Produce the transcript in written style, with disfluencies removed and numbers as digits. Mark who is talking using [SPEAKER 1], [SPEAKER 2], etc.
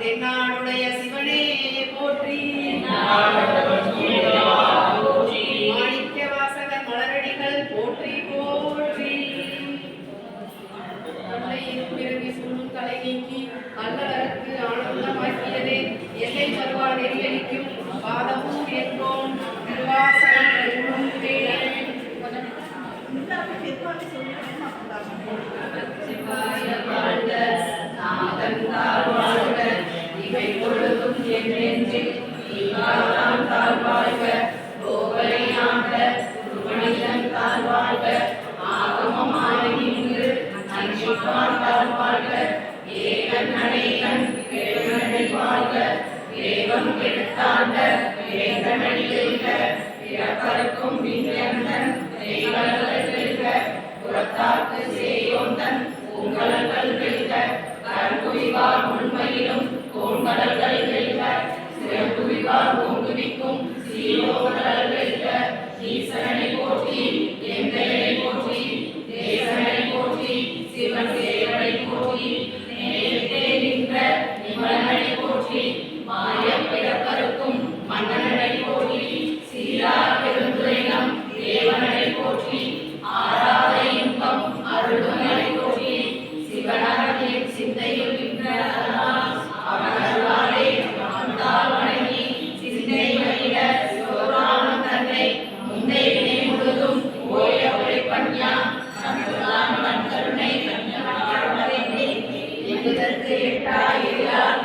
[SPEAKER 1] தென்னாடுடைய சிவனே போற்றி. மாணிக்க வாசக மலரடிகள் போற்றி போற்றி. தொல்லை இருப்பிறவி சூழும் தலை நீக்கி அல்லலருக்கு ஆனந்தமாக்கியதே எல்லை வருவா நெறியளிக்கும் பாதமும் ஏற்றோம் திருவாசகம் இவை பொழுதும் என் நெஞ்சில் நீங்காதான் தாழ்வாழ்க கோவலையாக மனிதன் தாழ்வாழ்க ஆகமமாய் நின்று அன்பிப்பான் தாழ்வாழ்க ஏகன் அநேகன் பெருமனை வாழ்க வேகம் கெடுத்தாண்ட வேகனடி வெல்க பிறப்பருக்கும் விஞ்ஞந்தன் தேவர்கள் வெல்க புறத்தாக்கு சேயோந்தன் பூங்கலங்கள் வெல்க கருங்குவிவார் உண்மையிலும் கோண்கடல்கள் வெல்க சிறப்புவிவார் ஓங்குவிக்கும் சீரோகடல் வெல்க ஈசனை போற்றி எந்தையை போற்றி தேசனை போற்றி சிவன் சேவனை போற்றி நேரத்தே நின்ற நிமலனை போற்றி மாய பிறப்பருக்கும் மன்னனை போற்றி சீரா பெருந்துரைனம் தேவனை போற்றி ஆராத இன்பம் அருள்வனை போற்றி சிவனகத்தின் சிந்தையில் நின்ற அவர்களாலே வந்தால் வணங்கி சிந்தை மகிழ சிவபுராணம் தன்னை முந்தை வினை முழுதும் ஓய உழைப்பண்யா கண்கருணை எங்களுக்கு எட்டாயிரம்